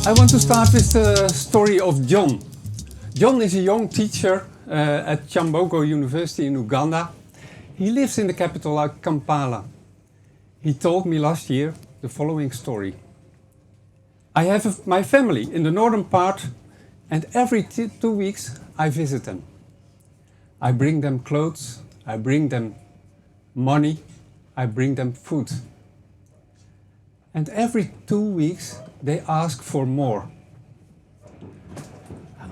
I want to start with the story of John. John is a young teacher at Chambogo University in Uganda. He lives in the capital Kampala. He told me last year the following story. I have my family in the northern part, and every 2 weeks I visit them. I bring them clothes, I bring them money, I bring them food. And every 2 weeks they ask for more.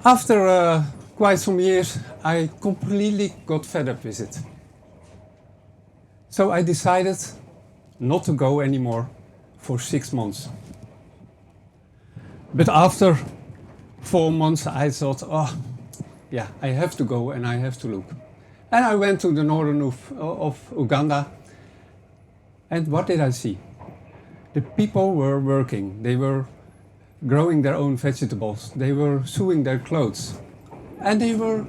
After quite some years, I completely got fed up with it. So I decided not to go anymore for 6 months. But after 4 months I thought, oh, yeah, I have to go and I have to look. And I went to the northern of Uganda. And what did I see? The people were working. They were growing their own vegetables. They were sewing their clothes. And they were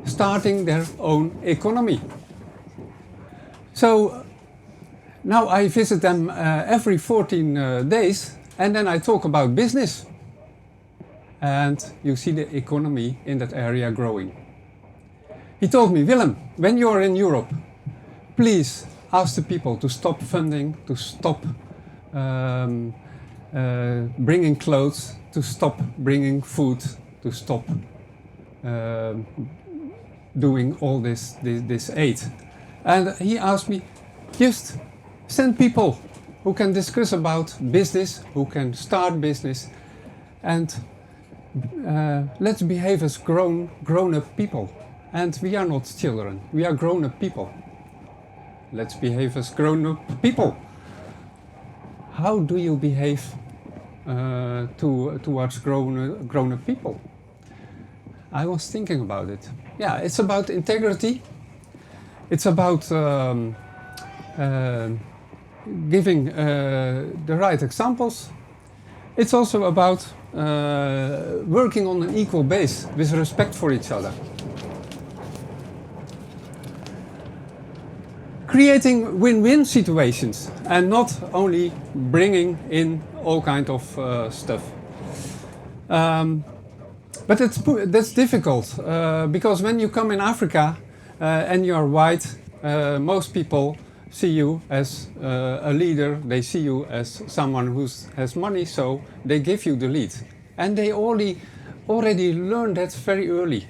starting their own economy. So now I visit them every 14 days, and then I talk about business. And you see the economy in that area growing. He told me, Willem, when you are in Europe, please ask the people to stop funding, to stop bringing clothes, to stop bringing food, to stop doing all this aid. And he asked me, just send people who can discuss about business, who can start business, and let's behave as grown-up people. And we are not children, we are grown-up people. Let's behave as grown-up people. How do you behave towards grown-up people? I was thinking about it. Yeah, it's about integrity. It's about giving the right examples. It's also about working on an equal base with respect for each other. Creating win-win situations and not only bringing in all kinds of stuff. But that's difficult because when you come in Africa and you are white, most people see you as a leader, they see you as someone who has money, so they give you the lead. And they already learn that very early.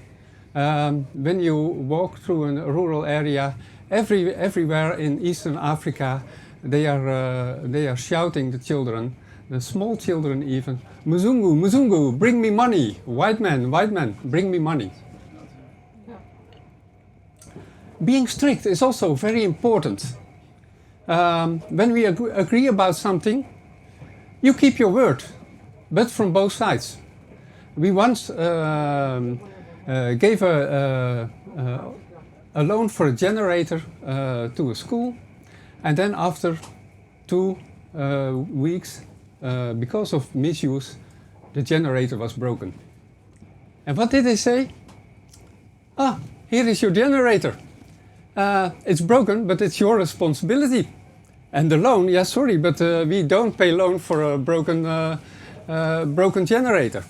When you walk through a rural area, everywhere in Eastern Africa, they are shouting, the children, the small children even, Mzungu, Mzungu, bring me money. White man, bring me money. Being strict is also very important. When we agree about something, you keep your word, but from both sides. We once gave a loan for a generator to a school, and then after 2 weeks, because of misuse, the generator was broken. And what did they say? Ah, here is your generator. It's broken, but it's your responsibility. And the loan, yeah, sorry, but we don't pay loan for a broken generator.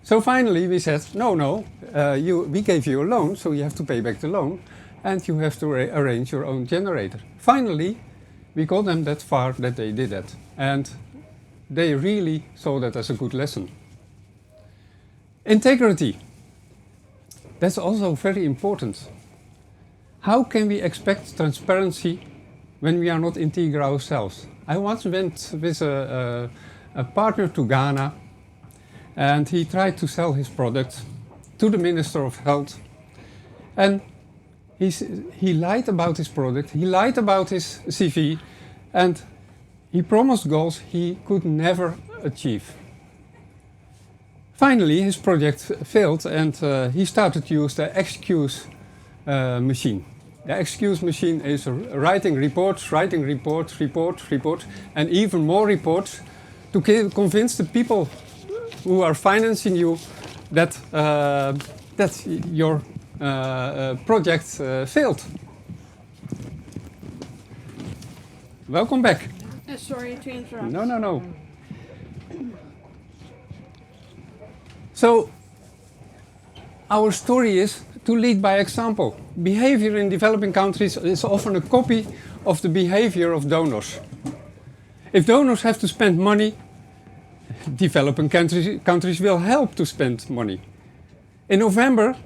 So finally we said, no, we gave you a loan, so you have to pay back the loan, and you have to arrange your own generator. Finally, we got them that far that they did that. And they really saw that as a good lesson. Integrity. That's also very important. How can we expect transparency when we are not integer ourselves? I once went with a partner to Ghana, and he tried to sell his product to the Minister of Health. And he lied about his product, he lied about his CV, and he promised goals he could never achieve. Finally, his project failed, and he started to use the excuse machine. The excuse machine is writing reports, and even more reports to convince the people who are financing you that your project failed. Welcome back. Sorry to interrupt. No. So our story is to lead by example. Behavior in developing countries is often a copy of the behavior of donors. If donors have to spend money, developing countries will help to spend money. In November,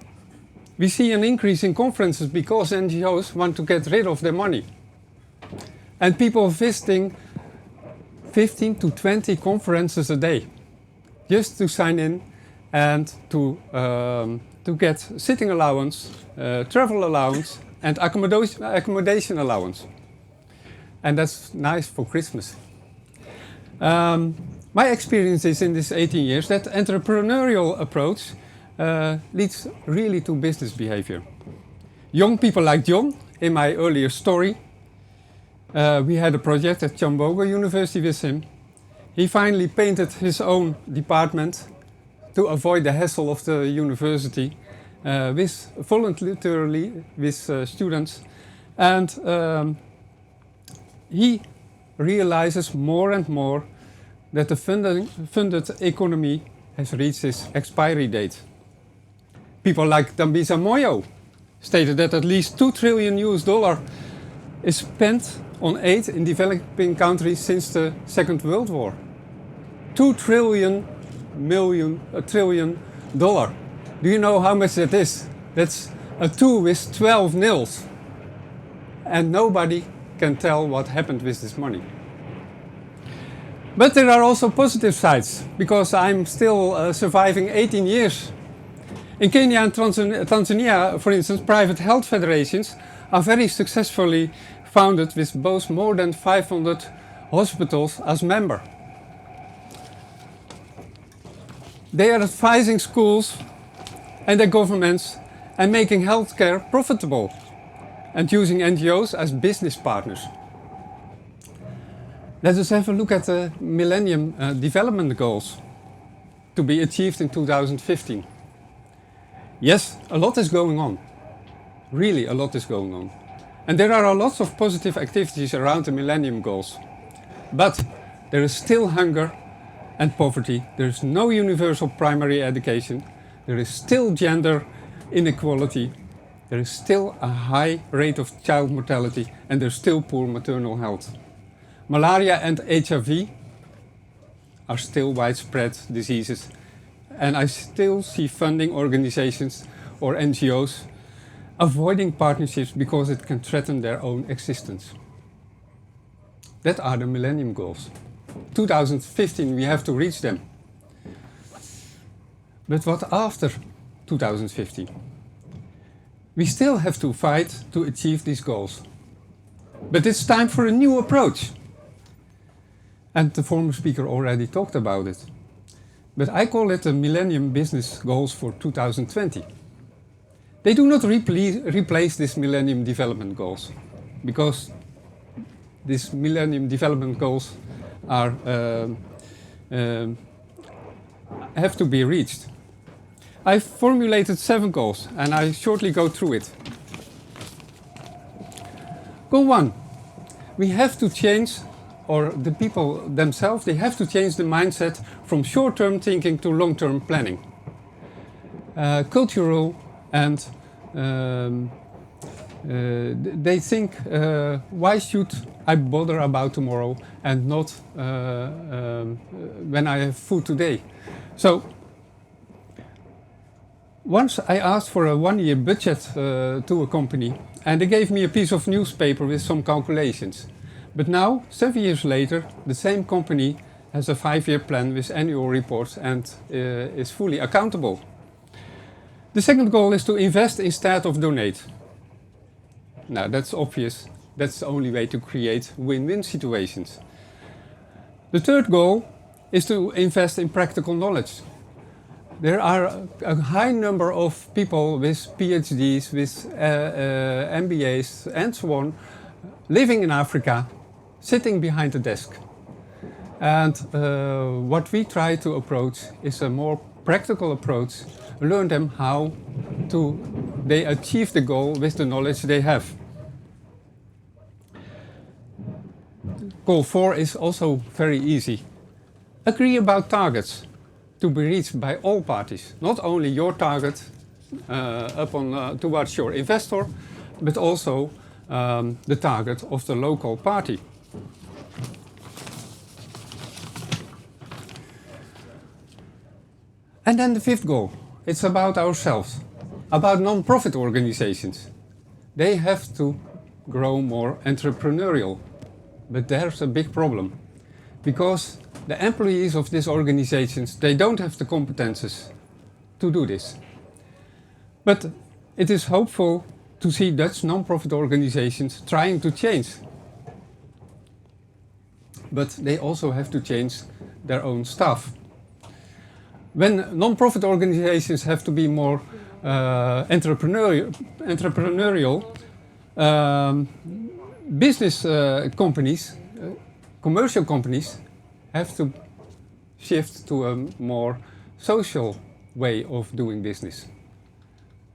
we see an increase in conferences because NGOs want to get rid of their money. And people visiting 15 to 20 conferences a day just to sign in and to get sitting allowance, travel allowance and accommodation allowance. And that's nice for Christmas. My experience is in these 18 years that entrepreneurial approach leads really to business behavior. Young people like John, in my earlier story, we had a project at Chambogo University with him. He finally painted his own department to avoid the hassle of the university with voluntarily with students. And he realizes more and more that the funded economy has reached its expiry date. People like Dambisa Moyo stated that at least $2 trillion is spent on aid in developing countries since the Second World War. $2 trillion. Do you know how much that is? That's a 2 with 12 nils. And nobody can tell what happened with this money. But there are also positive sides, because I'm still surviving 18 years. In Kenya and Tanzania, for instance, private health federations are very successfully founded with both more than 500 hospitals as members. They are advising schools and their governments and making healthcare profitable and using NGOs as business partners. Let us have a look at the Millennium Development Goals to be achieved in 2015. Yes, a lot is going on. Really, a lot is going on. And there are lots of positive activities around the Millennium Goals. But there is still hunger and poverty. There is no universal primary education. There is still gender inequality. There is still a high rate of child mortality, and there's still poor maternal health. Malaria and HIV are still widespread diseases, and I still see funding organizations or NGOs avoiding partnerships because it can threaten their own existence. That are the Millennium Goals. 2015, we have to reach them. But what after 2015? We still have to fight to achieve these goals. But it's time for a new approach. And the former speaker already talked about it. But I call it the Millennium Business Goals for 2020. They do not replace these Millennium Development Goals, because these Millennium Development Goals are have to be reached. I formulated 7 goals, and I shortly go through it. Goal 1. We have to change, or the people themselves, they have to change the mindset from short-term thinking to long-term planning. Cultural and they think, why should I bother about tomorrow and not when I have food today? So once I asked for a 1-year budget to a company, and they gave me a piece of newspaper with some calculations. But now, 7 years later, the same company has a 5-year plan with annual reports and is fully accountable. The second goal is to invest instead of donate. Now, that's obvious. That's the only way to create win-win situations. The third goal is to invest in practical knowledge. There are a high number of people with PhDs, with MBAs and so on, living in Africa, sitting behind a desk. And what we try to approach is a more practical approach, learn them how they achieve the goal with the knowledge they have. Goal 4 is also very easy. Agree about targets. to be reached by all parties, not only your target towards your investor, but also the target of the local party. And then the fifth goal, it's about ourselves, about non-profit organizations. They have to grow more entrepreneurial, but there's a big problem, because the employees of these organizations, they don't have the competences to do this. But it is hopeful to see Dutch non-profit organizations trying to change. But they also have to change their own staff. When non-profit organizations have to be more entrepreneurial, business companies, commercial companies, have to shift to a more social way of doing business.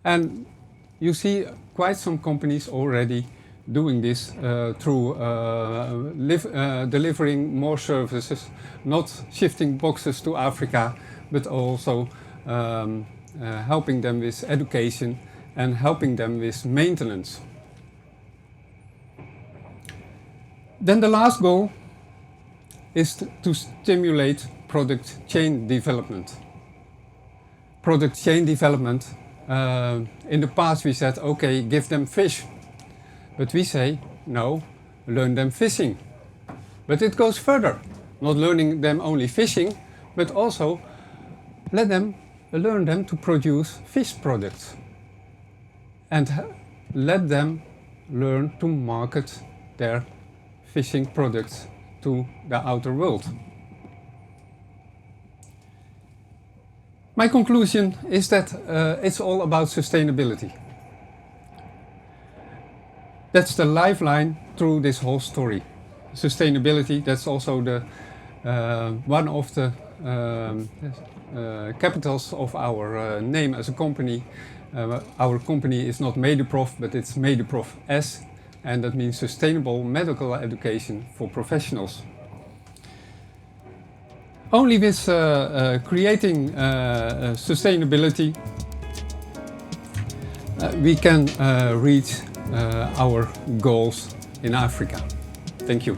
And you see quite some companies already doing this through delivering more services, not shifting boxes to Africa, but also helping them with education and helping them with maintenance. Then the last goal is to stimulate product chain development. Product chain development, in the past we said, okay, give them fish. But we say, no, learn them fishing. But it goes further, not learning them only fishing, but also learn them to produce fish products. And let them learn to market their fishing products to the outer world. My conclusion is that it's all about sustainability. That's the lifeline through this whole story. Sustainability, that's also the one of the capitals of our name as a company. Our company is not Medeprof, but it's Medeprof S, and that means Sustainable Medical Education for Professionals. Only with creating sustainability we can reach our goals in Africa. Thank you.